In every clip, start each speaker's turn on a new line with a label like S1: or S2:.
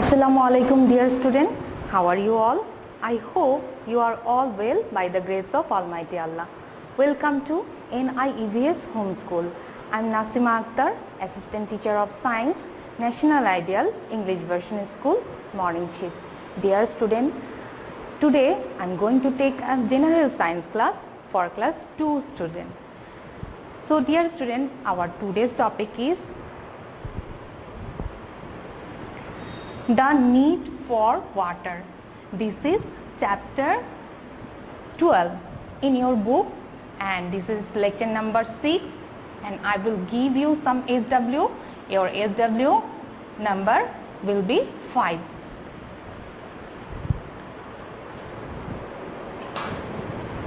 S1: Assalamu alaikum dear student, how are you all? I hope you are all well by the grace of Almighty Allah. Welcome to NIEVS Homeschool. I am Nasima Akter, Assistant Teacher of Science, National Ideal English Version School, Morning Shift. Dear student, today I am going to take a general science class for class 2 student. So dear student, our today's topic is the need for water. This is chapter 12 in your book, and this is lecture number 6, and I will give you some SW. Your SW number will be 5.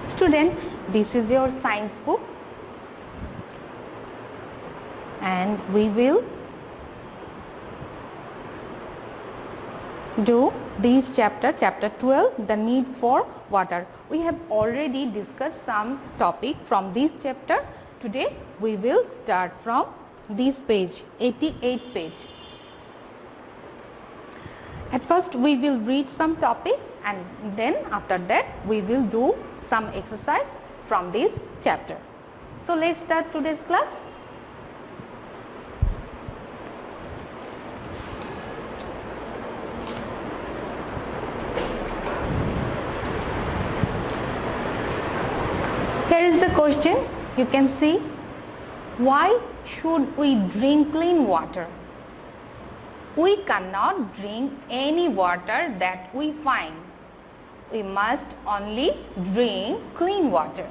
S1: Student, this is your science book, and we will do this chapter 12, the need for water. We have already discussed some topic from this chapter. Today we will start from this page, 88 page. At first we will read some topic, and then after that we will do some exercise from this chapter. So let's start today's class. Here is the question. You can see, why should we drink clean water? We cannot drink any water that we find. We must only drink clean water.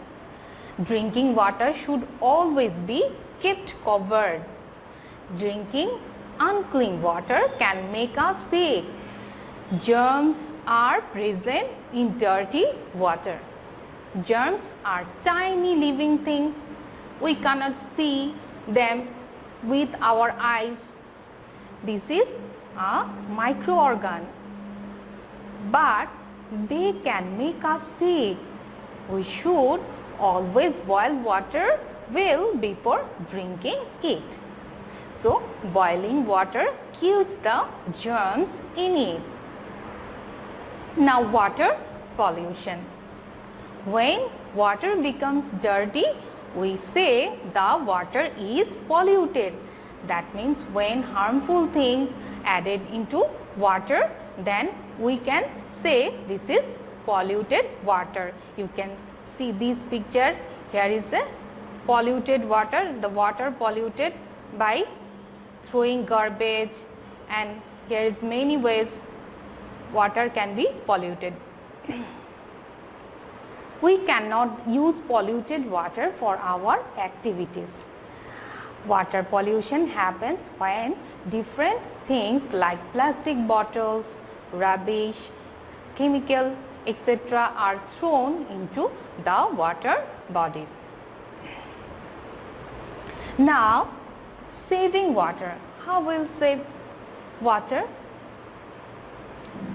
S1: Drinking water should always be kept covered. Drinking unclean water can make us sick. Germs are present in dirty water. Germs are tiny living things. We cannot see them with our eyes. This is a microorgan, but they can make us sick. We should always boil water well before drinking it. So, boiling water kills the germs in it. Now, water pollution. When water becomes dirty, we say the water is polluted. That means when harmful things added into water, then we can say this is polluted water. You can see this picture. Here is a polluted water, the water polluted by throwing garbage, and here is many ways water can be polluted. We cannot use polluted water for our activities. Water pollution happens when different things like plastic bottles, rubbish, chemical, etc. are thrown into the water bodies. Now, saving water. How will save water?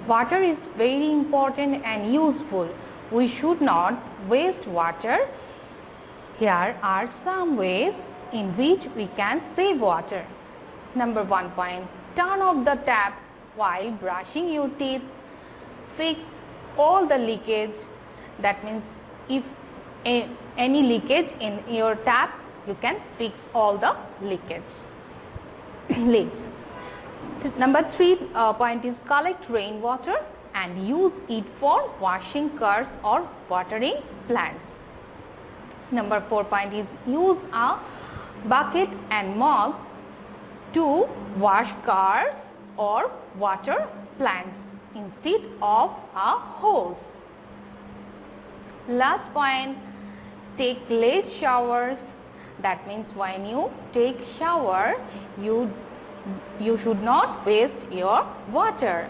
S1: Water is very important and useful. We should not waste water. Here are some ways in which we can save water. Number 1 point, turn off the tap while brushing your teeth. Fix all the leakage. That means if any leakage in your tap, you can fix all the leaks. Number 3 point is collect rainwater and use it for washing cars or watering plants. Number 4 point is use a bucket and mug to wash cars or water plants instead of a hose. Last point, take less showers. That means when you take shower, you should not waste your water.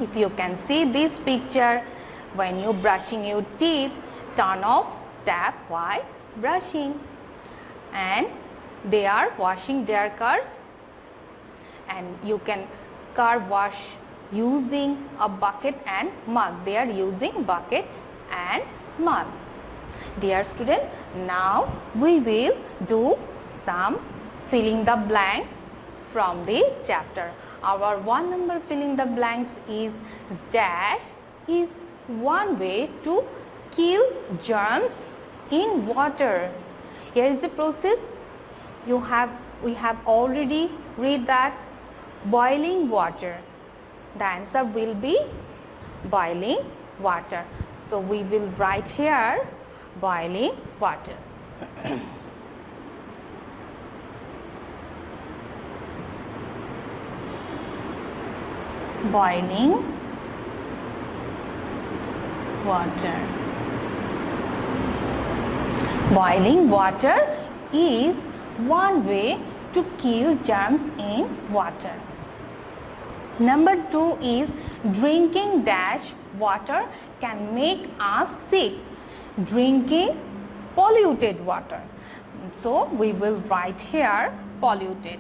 S1: If you can see this picture, when you brushing your teeth, turn off tap while brushing, and they are washing their cars, and you can car wash using a bucket and mug. They are using bucket and mug. Dear student, now we will do some filling the blanks from this chapter. Our 1 number fill in the blanks is dash is one way to kill germs in water. Here is the process. We have already read that boiling water. The answer will be boiling water. So we will write here boiling water. Boiling water. Boiling water is one way to kill germs in water. Number 2 is drinking dash water can make us sick. Drinking polluted water. So we will write here polluted.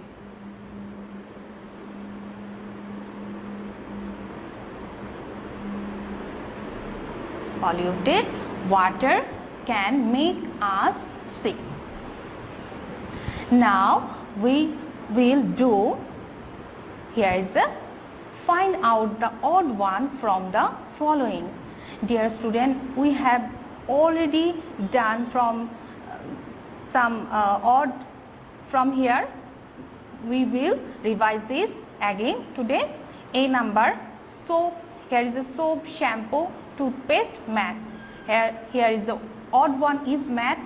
S1: Polluted water can make us sick. Now we will do, here is a find out the odd one from the following. Dear student, we have already done from some odd from here. We will revise this again today. A number, soap. Here is a soap, shampoo, toothpaste, mat. Here is the odd one is mat.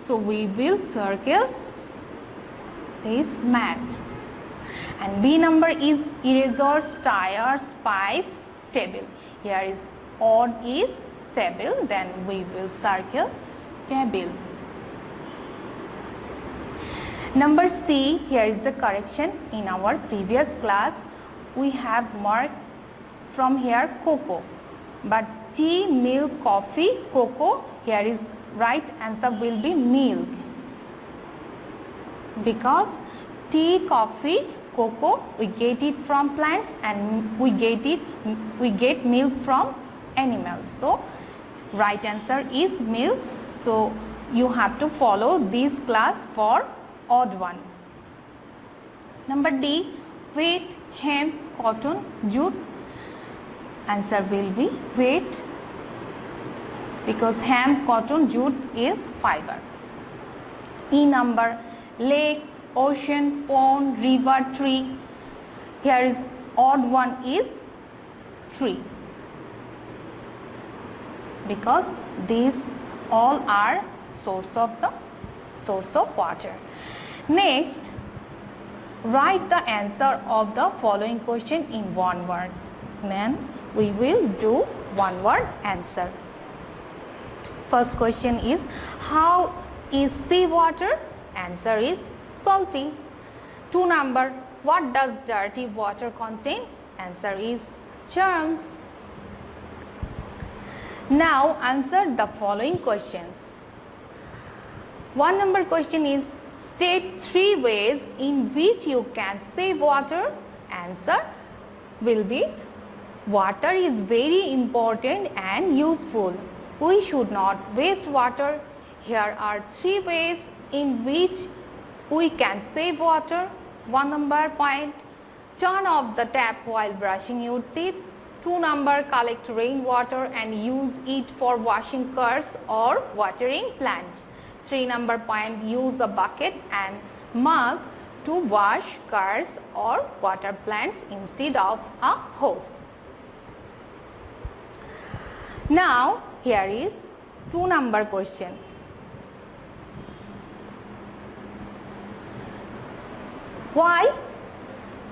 S1: So we will circle this mat. And B number is erasers, tires, pipes, table. Here is odd is table, then we will circle table. Number C, here is the correction. In our previous class we have marked from here cocoa, but tea, milk, coffee, cocoa, here is right answer will be milk, because tea, coffee, cocoa we get it from plants and we get milk from animals. So right answer is milk. So you have to follow this class for odd one. Number D, wheat, hemp, cotton, jute. Answer will be wheat, because hemp, cotton, jute is fiber. E number, lake, ocean, pond, river, tree. Here is odd one is tree, because these all are source of water. Next, write the answer of the following question in one word. Then we will do one word answer. First question is, how is seawater? Answer is salty. 2 number, what does dirty water contain? Answer is germs. Now answer the following questions. 1 number question is, state 3 ways in which you can save water. Answer will be, water is very important and useful. We should not waste water. Here are 3 ways in which we can save water. 1 number point, turn off the tap while brushing your teeth. 2 number, collect rainwater and use it for washing cars or watering plants. 3 number point, use a bucket and mug to wash cars or water plants instead of a hose. Now here is 2 number question. Why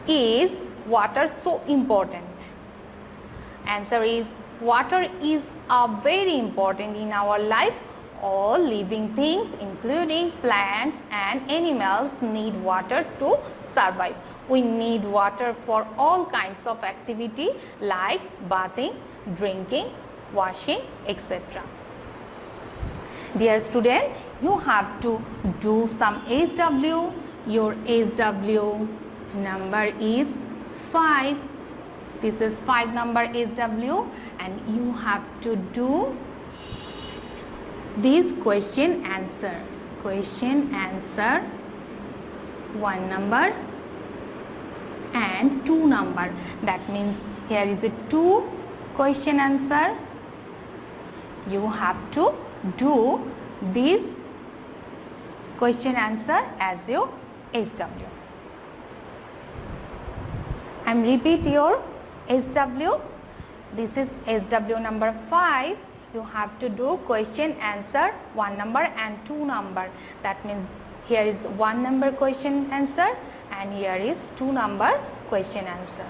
S1: is water so important? Answer is, water is very important in our life. All living things including plants and animals need water to survive. We need water for all kinds of activity like bathing, drinking, washing, etc. Dear student, you have to do some SW. Your SW number is 5. This is 5 number SW, and you have to do this question answer. Question answer 1 number and 2 number. That means here is a 2 question answer. You have to do this question answer as your SW. I am repeat your SW. This is SW number 5. You have to do question answer 1 number and 2 number. That means here is 1 number question answer and here is 2 number question answer.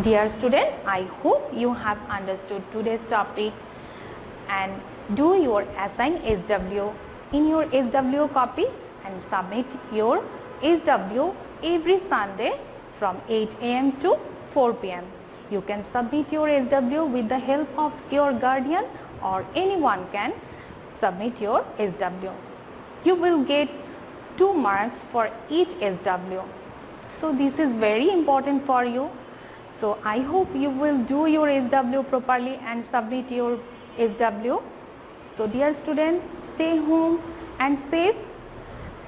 S1: Dear student, I hope you have understood today's topic and do your assigned SW in your SW copy and submit your SW every Sunday from 8 am to 4 pm. You can submit your SW with the help of your guardian or anyone can submit your SW. You will get 2 marks for each SW. So this is very important for you. So I hope you will do your SW properly and submit your SW. So dear student, stay home and safe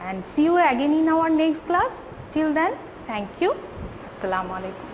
S1: and see you again in our next class. Till then, thank you. Assalamu alaikum.